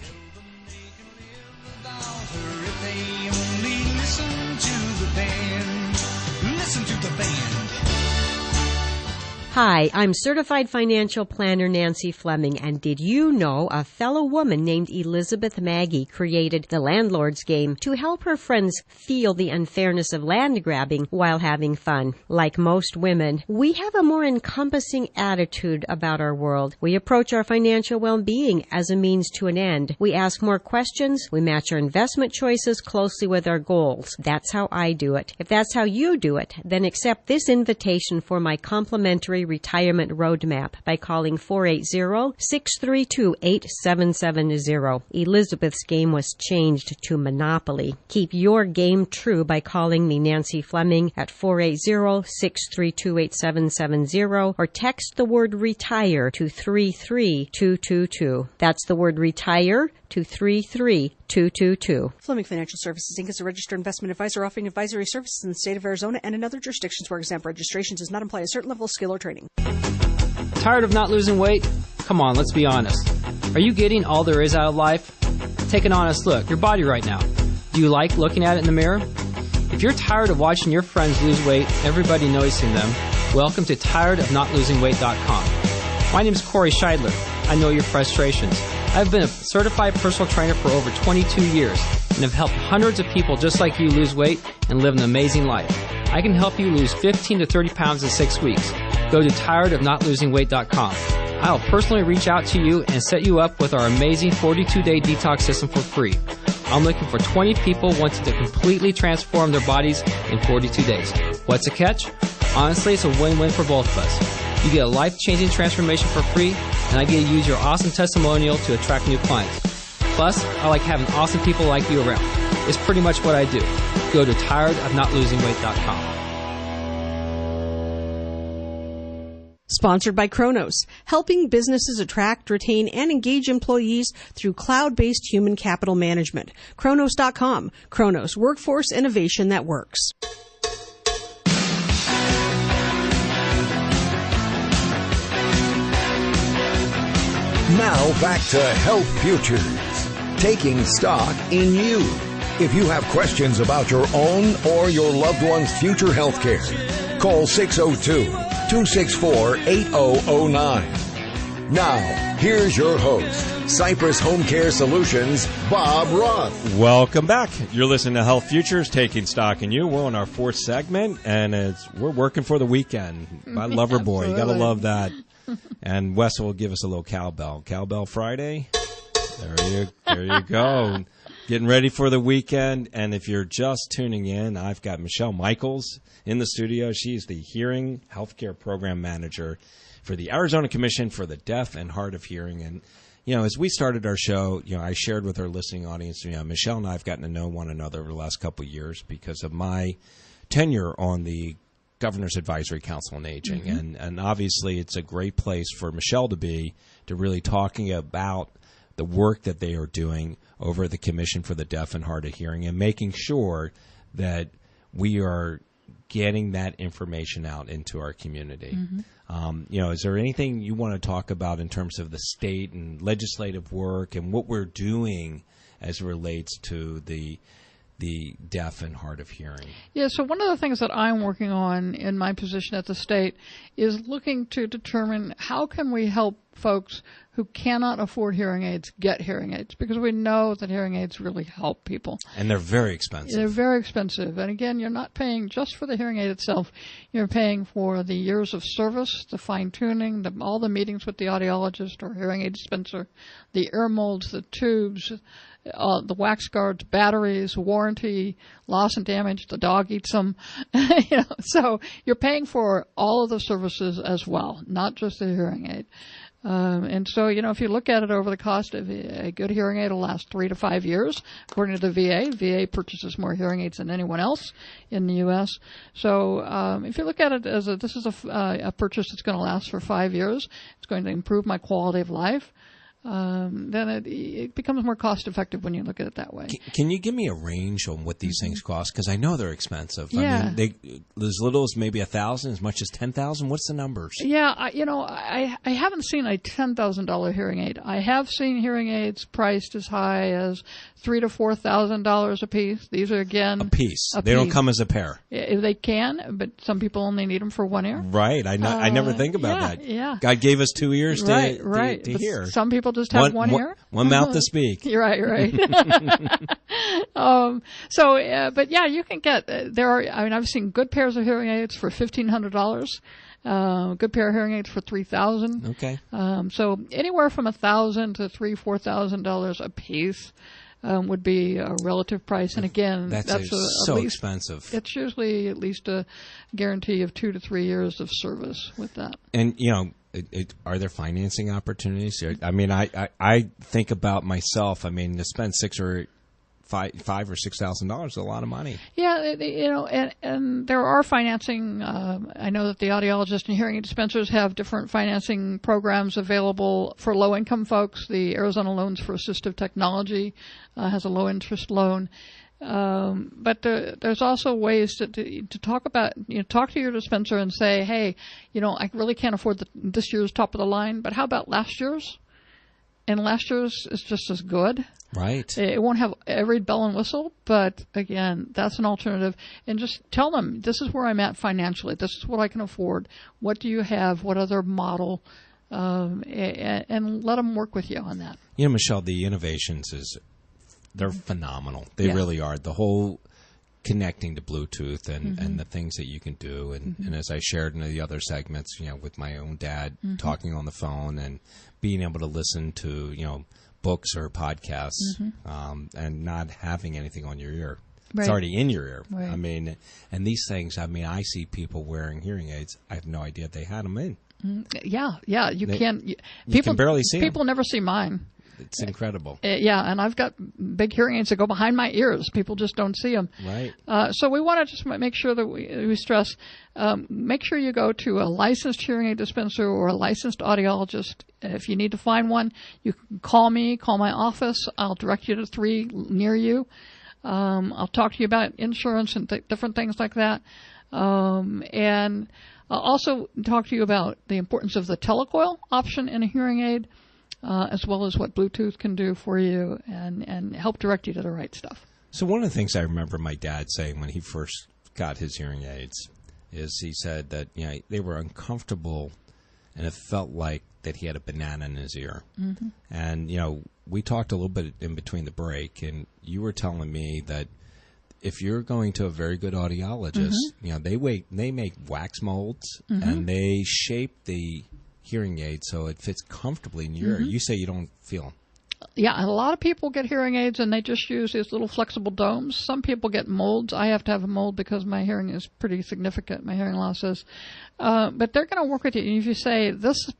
Hi, I'm certified financial planner Nancy Fleming, and did you know a fellow woman named Elizabeth Maggie created the Landlord's Game to help her friends feel the unfairness of land grabbing while having fun? Like most women, we have a more encompassing attitude about our world. We approach our financial well-being as a means to an end. We ask more questions. We match our investment choices closely with our goals. That's how I do it. If that's how you do it, then accept this invitation for my complimentary retirement roadmap by calling 480-632-8770. Elizabeth's game was changed to Monopoly. Keep your game true by calling me, Nancy Fleming, at 480-632-8770 or text the word RETIRE to 33222. That's the word RETIRE to 33222. Fleming Financial Services, Inc. is a registered investment advisor offering advisory services in the state of Arizona and in other jurisdictions where exempt registration does not imply a certain level of skill or training. Tired of not losing weight? Come on, let's be honest. Are you getting all there is out of life? Take an honest look. Your body right now. Do you like looking at it in the mirror? If you're tired of watching your friends lose weight, everybody noticing them, welcome to tiredofnotlosingweight.com. My name is Corey Scheidler. I know your frustrations. I've been a certified personal trainer for over 22 years and have helped hundreds of people just like you lose weight and live an amazing life. I can help you lose 15 to 30 pounds in 6 weeks. Go to tiredofnotlosingweight.com. I'll personally reach out to you and set you up with our amazing 42-day detox system for free. I'm looking for 20 people wanting to completely transform their bodies in 42 days. What's the catch? Honestly, it's a win-win for both of us. You get a life-changing transformation for free, and I get to use your awesome testimonial to attract new clients. Plus, I like having awesome people like you around. It's pretty much what I do. Go to tiredofnotlosingweight.com. Sponsored by Kronos, helping businesses attract, retain, and engage employees through cloud-based human capital management. Kronos.com. Kronos, workforce innovation that works. Now back to Health Futures, taking stock in you. If you have questions about your own or your loved one's future health care, call 602-264-8009. Now, here's your host, Cypress Home Care Solutions, Bob Roth. Welcome back. You're listening to Health Futures, taking stock in you. We're on our 4th segment, and we're working for the weekend. My lover boy, you got to love that. And Wes will give us a little cowbell. Cowbell Friday. There you go. Getting ready for the weekend. And if you're just tuning in, I've got Michele Michaels in the studio. She's the Hearing Healthcare Program Manager for the Arizona Commission for the Deaf and Hard of Hearing. And, you know, as we started our show, you know, I shared with our listening audience, you know, Michele and I have gotten to know one another over the last couple of years because of my tenure on the Governor's Advisory Council on Aging. Mm-hmm. And obviously it's a great place for Michele to be, to really talking about the work that they are doing over at the Commission for the Deaf and Hard of Hearing and making sure that we are getting that information out into our community. Mm-hmm. Is there anything you want to talk about in terms of the state and legislative work and what we're doing as it relates to the deaf and hard of hearing? Yeah, so one of the things that I'm working on in my position at the state is looking to determine how can we help folks who cannot afford hearing aids get hearing aids, because we know that hearing aids really help people. And they're very expensive. They're very expensive. And again, you're not paying just for the hearing aid itself. You're paying for the years of service, the fine-tuning, all the meetings with the audiologist or hearing aid dispenser, the ear molds, the tubes, the wax guards, batteries, warranty, loss and damage, the dog eats them. So you're paying for all of the services as well, not just the hearing aid. And so, if you look at it over the cost of a good hearing aid, will last 3 to 5 years, according to the VA. VA purchases more hearing aids than anyone else in the U.S. So, if you look at it as this is a purchase that's going to last for 5 years, it's going to improve my quality of life. Then it becomes more cost effective when you look at it that way. Can you give me a range on what these things cost? Because I know they're expensive. Yeah. I mean, as little as maybe $1,000, as much as $10,000. What's the numbers? Yeah, I haven't seen a $10,000 hearing aid. I have seen hearing aids priced as high as $3,000 to $4,000 a piece. These are again a piece. They don't come as a pair. They can, but some people only need them for one ear. Right. I never think about that. Yeah. God gave us 2 ears to hear. Some people just have one ear. One mouth to speak. You're right. But yeah, you can get, I've seen good pairs of hearing aids for $1,500. Good pair of hearing aids for $3,000. Okay. So anywhere from $1,000 to $3,000-$4,000 a piece would be a relative price. And again, that's so expensive. It's usually at least a guarantee of 2 to 3 years of service with that. And are there financing opportunities? I mean, I think about myself. I mean, to spend $5,000 or $6,000 is a lot of money. Yeah, and there are financing. I know that the audiologists and hearing aid dispensers have different financing programs available for low-income folks. The Arizona Loans for Assistive Technology has a low-interest loan. But there's also ways to talk about, talk to your dispenser and say, hey, I really can't afford this year's top of the line, but how about last year's? And last year's is just as good. Right. It won't have every bell and whistle, but again, that's an alternative. And just tell them, this is where I'm at financially. This is what I can afford. What do you have? What other model? And let them work with you on that. Michele, the innovations they're phenomenal. They really are. The whole connecting to Bluetooth and the things that you can do. And as I shared in the other segments, with my own dad talking on the phone and being able to listen to, books or podcasts and not having anything on your ear. Right. It's already in your ear. Right. I mean, and these things, I see people wearing hearing aids. I have no idea they had them in. Yeah. You can barely see People them. Never see mine. It's incredible. And I've got big hearing aids that go behind my ears. People just don't see them. Right. So we want to just make sure that we stress, make sure you go to a licensed hearing aid dispenser or a licensed audiologist. If you need to find one, you can call me, call my office. I'll direct you to 3 near you. I'll talk to you about insurance and different things like that. And I'll also talk to you about the importance of the telecoil option in a hearing aid. As well as what Bluetooth can do for you and help direct you to the right stuff. So one of the things I remember my dad saying when he first got his hearing aids is he said that they were uncomfortable and it felt like that he had a banana in his ear. Mm-hmm. And, we talked a little bit in between the break, and you were telling me that if you're going to a very good audiologist, they make wax molds and they shape the hearing aid so it fits comfortably in your ear. You say you don't feel them. Yeah, a lot of people get hearing aids and they just use these little flexible domes. Some people get molds. I have to have a mold because my hearing is pretty significant. My hearing loss is. But they're going to work with you. And if you say, this is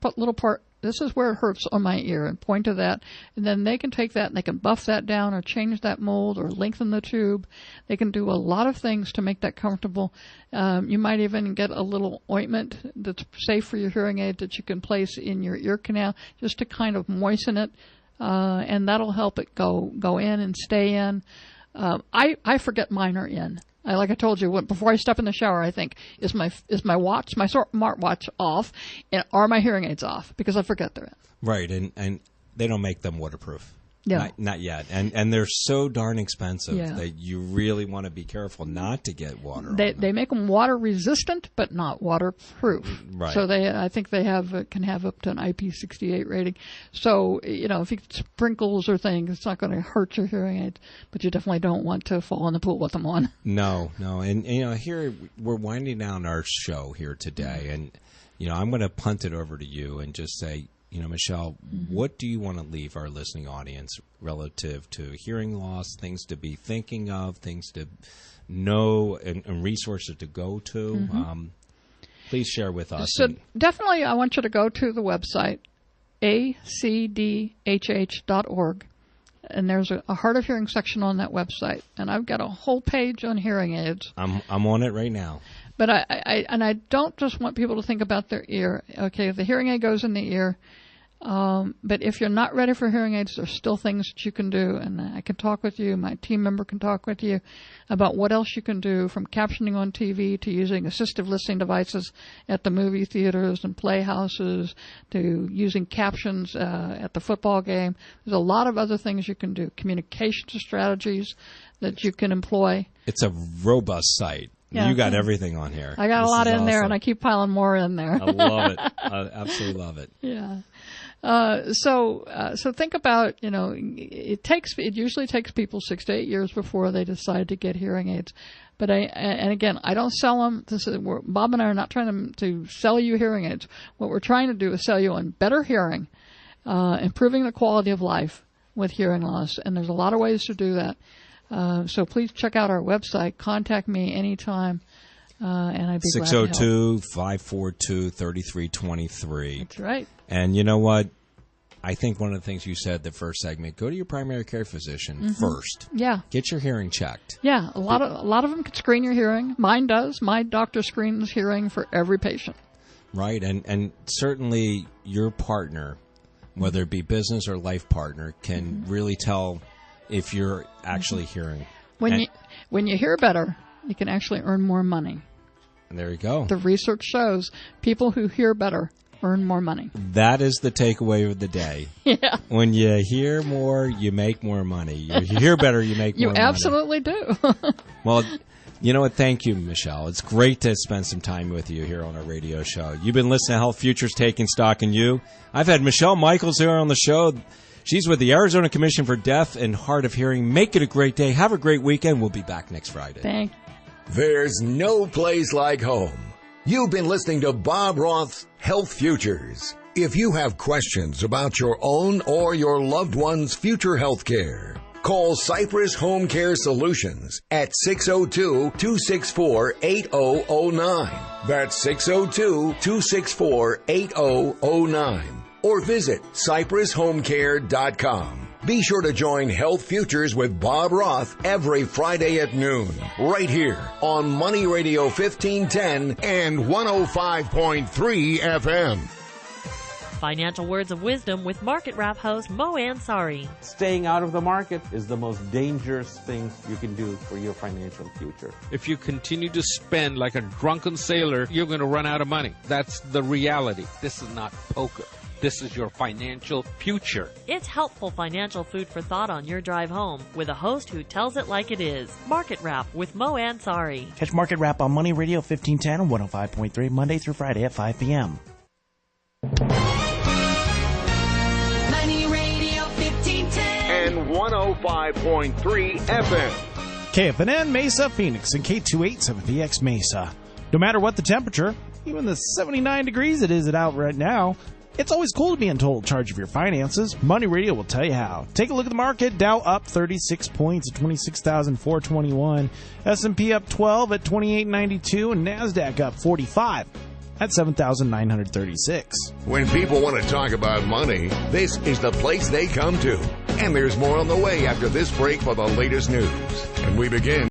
where it hurts on my ear, and point to that, and then they can take that and they can buff that down or change that mold or lengthen the tube. They can do a lot of things to make that comfortable. You might even get a little ointment that's safe for your hearing aid that you can place in your ear canal just to kind of moisten it. And that'll help it go in and stay in. I forget mine are in. Like I told you, before I step in the shower, I think, is my watch, my smartwatch off, and are my hearing aids off? Because I forget they're in. Right, and they don't make them waterproof. Yeah. Not yet. And they're so darn expensive that you really want to be careful not to get water. They make them water resistant, but not waterproof. Right. So I think they can have up to an IP68 rating. So, if you get sprinkles or things, it's not going to hurt your hearing aids, but you definitely don't want to fall in the pool with them on. No. And here we're winding down our show here today, and I'm going to punt it over to you and just say, Michele, what do you want to leave our listening audience relative to hearing loss, things to be thinking of, things to know, and resources to go to? Please share with us. So definitely I want you to go to the website, acdhh.org, and there's a hard of hearing section on that website, and I've got a whole page on hearing aids. I'm on it right now. But I don't just want people to think about their ear. Okay, if the hearing aid goes in the ear, but if you're not ready for hearing aids, there's still things that you can do, and I can talk with you. My team member can talk with you about what else you can do, from captioning on TV to using assistive listening devices at the movie theaters and playhouses to using captions at the football game. There's a lot of other things you can do, communication strategies that you can employ. It's a robust site. Yeah. You got everything on here. I got a lot in there, and I keep piling more in there. I love it. I absolutely love it. Yeah. So think about, it usually takes people 6 to 8 years before they decide to get hearing aids. But again, I don't sell them. Bob and I are not trying to sell you hearing aids. What we're trying to do is sell you on better hearing, improving the quality of life with hearing loss. And there's a lot of ways to do that. So please check out our website. Contact me anytime, and I'd be glad to help. 602-542-3323. That's right. And you know what? I think one of the things you said the first segment, go to your primary care physician first. Yeah. Get your hearing checked. Yeah, a lot of them can screen your hearing. Mine does. My doctor screens hearing for every patient. Right, and certainly your partner, whether it be business or life partner, can really tell if you're actually hearing. When you hear better, you can actually earn more money. And there you go. The research shows people who hear better earn more money. That is the takeaway of the day. Yeah. When you hear more, you make more money. You hear better, you make more money. You absolutely do. Well, you know what? Thank you, Michele. It's great to spend some time with you here on our radio show. You've been listening to Health Futures Taking Stock in You. I've had Michele Michaels here on the show. She's with the Arizona Commission for Deaf and Hard of Hearing. Make it a great day. Have a great weekend. We'll be back next Friday. Thank you. There's no place like home. You've been listening to Bob Roth's Health Futures. If you have questions about your own or your loved one's future health care, call Cypress Home Care Solutions at 602-264-8009. That's 602-264-8009. Or visit CypressHomeCare.com. Be sure to join Health Futures with Bob Roth every Friday at noon, right here on Money Radio 1510 and 105.3 FM. Financial words of wisdom with Market Wrap host Mo Ansari. Staying out of the market is the most dangerous thing you can do for your financial future. If you continue to spend like a drunken sailor, you're going to run out of money. That's the reality. This is not poker. This is your financial future. It's helpful financial food for thought on your drive home with a host who tells it like it is. Market Wrap with Mo Ansari. Catch Market Wrap on Money Radio 1510 and 105.3 Monday through Friday at 5 p.m. Money Radio 1510 and 105.3 FM. KFNN Mesa, Phoenix, and K287PX Mesa. No matter what the temperature, even the 79 degrees it is out right now, it's always cool to be in total charge of your finances. Money Radio will tell you how. Take a look at the market. Dow up 36 points at 26,421. S&P up 12 at 2892. And NASDAQ up 45 at 7,936. When people want to talk about money, this is the place they come to. And there's more on the way after this break for the latest news. And we begin